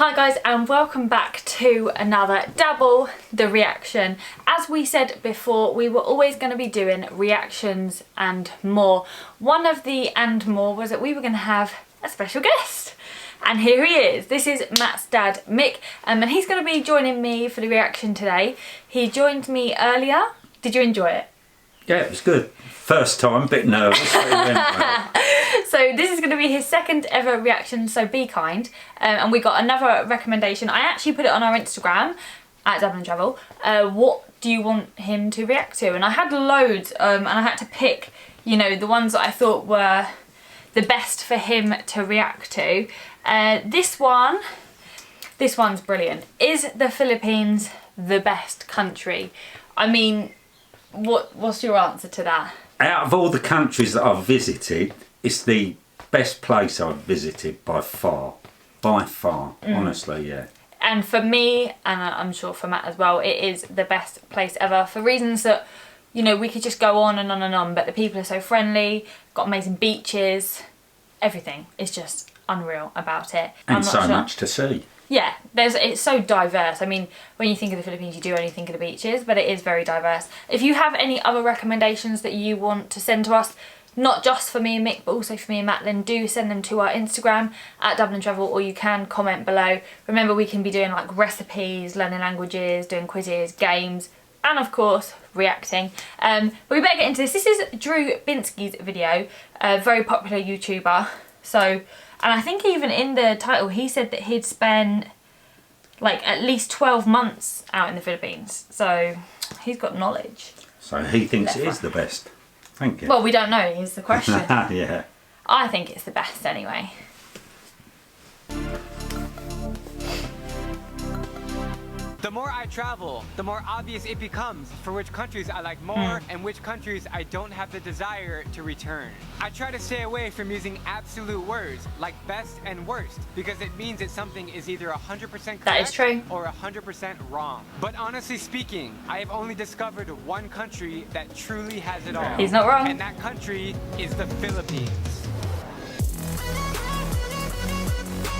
Hi guys, and welcome back to another Dabble the Reaction. As we said before, we were always going to be doing reactions and more. One of the and more was that we were going to have a special guest. And here he is. This is Matt's dad, Mick, and he's going to be joining me for the reaction today. He joined me earlier. Did you enjoy it? Yeah, it was good. First time, bit nervous, but it went well. So this is going to be his second ever reaction, so be kind. And we got another recommendation. I actually put it on our Instagram, at Dabble and Travel. What do you want him to react to? And I had loads, and I had to pick, you know, the ones that I thought were the best for him to react to. This one's brilliant. Is the Philippines the best country? I mean, what's your answer to that? Out of all the countries that I've visited, it's the best place I've visited by far. By far, honestly, yeah. And for me, and I'm sure for Matt as well, it is the best place ever for reasons that, you know, we could just go on and on and on, but the people are so friendly, got amazing beaches, everything is just unreal about it. And so much to see. Yeah, it's so diverse. I mean, when you think of the Philippines, you do only think of the beaches, but it is very diverse. If you have any other recommendations that you want to send to us, not just for me and Mick, but also for me and Matt, then do send them to our Instagram, at Dabble and Travel, or you can comment below. Remember, we can be doing like recipes, learning languages, doing quizzes, games, and of course, reacting. But we better get into this. This is Drew Binsky's video, a very popular YouTuber. So, and I think even in the title, he said that he'd spent like at least 12 months out in the Philippines. So he's got knowledge. So he thinks it is the best. Thank you. Well, we don't know, is the question. Yeah. I think it's the best anyway. The more I travel, the more obvious it becomes for which countries I like more and which countries I don't have the desire to return. I try to stay away from using absolute words like best and worst because it means that something is either 100% correct that is true. or 100% wrong. But honestly speaking, I have only discovered one country that truly has it all. He's not wrong. And that country is the Philippines.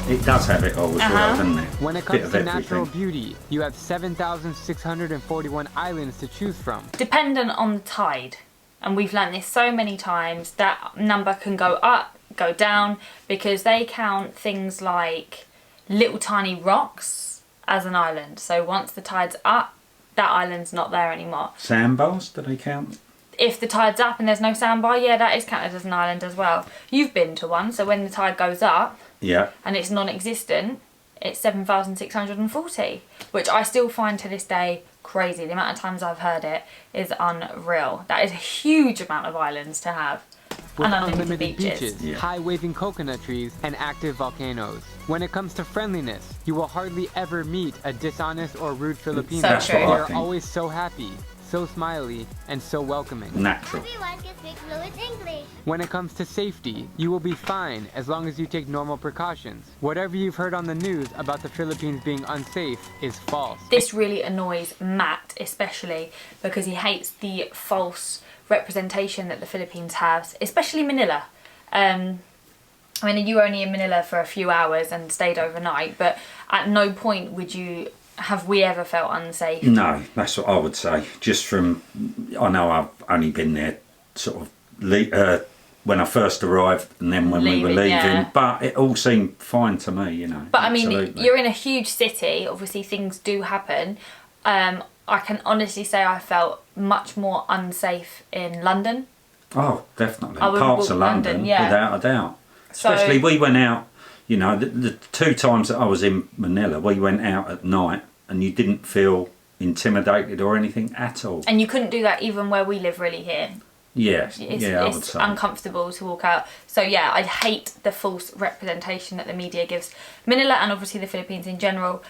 It does have it all as well, doesn't it? When it comes to natural beauty, you have 7,641 islands to choose from. Dependent on the tide, and we've learned this so many times, that number can go up, go down, because they count things like little tiny rocks as an island. So once the tide's up, that island's not there anymore. Sandbars, do they count? If the tide's up and there's no sandbar, yeah, that is counted as an island as well. You've been to one, so when the tide goes up, yeah, and it's non-existent, it's 7,640, which I still find to this day crazy. The amount of times I've heard it is unreal. That is a huge amount of islands to have. With and unlimited beaches. Yeah. High waving coconut trees, and active volcanoes. When it comes to friendliness, you will hardly ever meet a dishonest or rude Filipino. So true. They are always so happy, so smiley, and so welcoming. Natural. Everyone can speak fluent English. When it comes to safety, you will be fine as long as you take normal precautions. Whatever you've heard on the news about the Philippines being unsafe is false. This really annoys Matt, especially because he hates the false representation that the Philippines has, especially Manila. I mean, you were only in Manila for a few hours and stayed overnight, but at no point have we ever felt unsafe? No, that's what I would say. Just from, I know I've only been there sort of when I first arrived and then when we were leaving, yeah. But it all seemed fine to me, you know. But absolutely. I mean, you're in a huge city, obviously things do happen. I can honestly say I felt much more unsafe in London. Oh, definitely. Parts of London, yeah. Without a doubt. Especially we went out, you know, the 2 times that I was in Manila, we went out at night and you didn't feel intimidated or anything at all. And you couldn't do that even where we live really here. Yes, I would say. It's uncomfortable to walk out. So yeah, I hate the false representation that the media gives Manila and obviously the Philippines in general.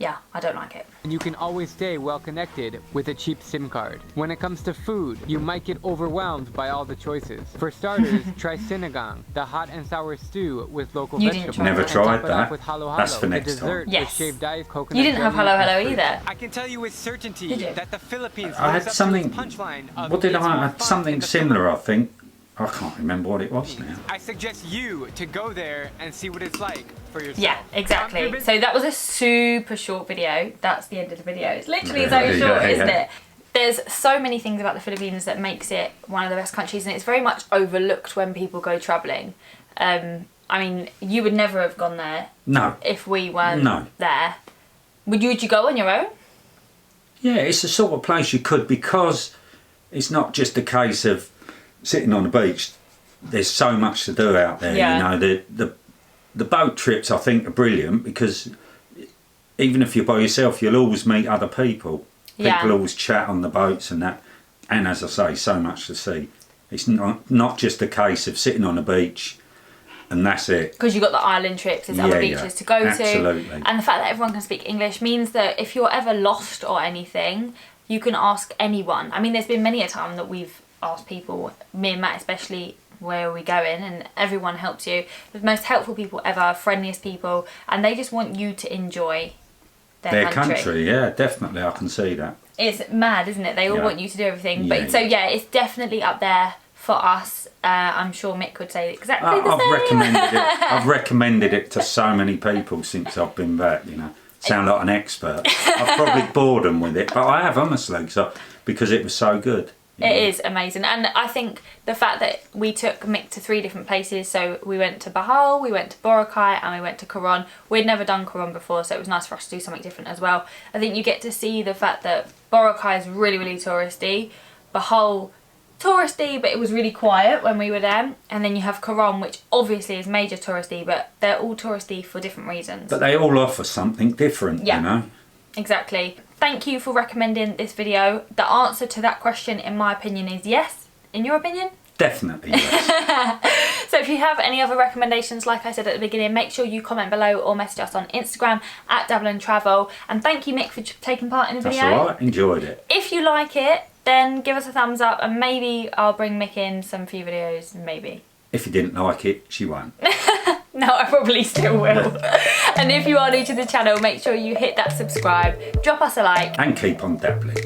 Yeah, I don't like it. And you can always stay well connected with a cheap SIM card. When it comes to food, you might get overwhelmed by all the choices. For starters, try sinigang, the hot and sour stew with local vegetables. Never tried that. With halo-halo, that's for next dessert time. Yes. With shaved ice, coconut you didn't have halo-halo either. I can tell you with certainty that the Philippines I had something, what did I had something similar, I think. I can't remember what it was now. I suggest you to go there and see what it's like for yourself. Yeah, exactly. So that was a super short video. That's the end of the video. It's literally so short, isn't it? There's so many things about the Philippines that makes it one of the best countries, and it's very much overlooked when people go travelling. I mean, you would never have gone there. No. If we weren't there. Would you go on your own? Yeah, it's the sort of place you could, because it's not just a case of sitting on the beach. There's so much to do out there. Yeah. You know, the boat trips I think are brilliant, because even if you're by yourself, you'll always meet other people. People always chat on the boats and that. And as I say, so much to see. It's not just a case of sitting on the beach and that's it. Because you've got the island trips, there's other beaches to go to. Absolutely. And the fact that everyone can speak English means that if you're ever lost or anything, you can ask anyone. I mean, there's been many a time that we've asked people, me and Matt especially, where are we going, and everyone helps you. The most helpful people ever, friendliest people, and they just want you to enjoy their country. Yeah, definitely, I can see that. It's mad, isn't it? They all want you to do everything. But so yeah, it's definitely up there for us. I'm sure Mick would say exactly the same. I've recommended it to so many people since I've been back, you know. Sound like an expert. I've probably bored them with it, but I have, honestly, because it was so good. It is amazing, and I think the fact that we took Mick to 3 different places, so we went to Bohol, we went to Boracay, and we went to Coron. We'd never done Coron before, so it was nice for us to do something different as well. I think you get to see the fact that Boracay is really, really touristy, Bohol touristy, but it was really quiet when we were there, and then you have Coron, which obviously is major touristy, but they're all touristy for different reasons. But they all offer something different, you know? Exactly. Thank you for recommending this video. The answer to that question, in my opinion, is yes. In your opinion? Definitely yes. So if you have any other recommendations, like I said at the beginning, make sure you comment below or message us on Instagram at Dabble and Travel. And thank you, Mick, for taking part in the video. That's all right. Enjoyed it. If you like it, then give us a thumbs up, and maybe I'll bring Mick in some few videos, maybe. If you didn't like it, she won't. No, I probably still will. And if you are new to the channel, make sure you hit that subscribe, drop us a like. And keep on dabbling.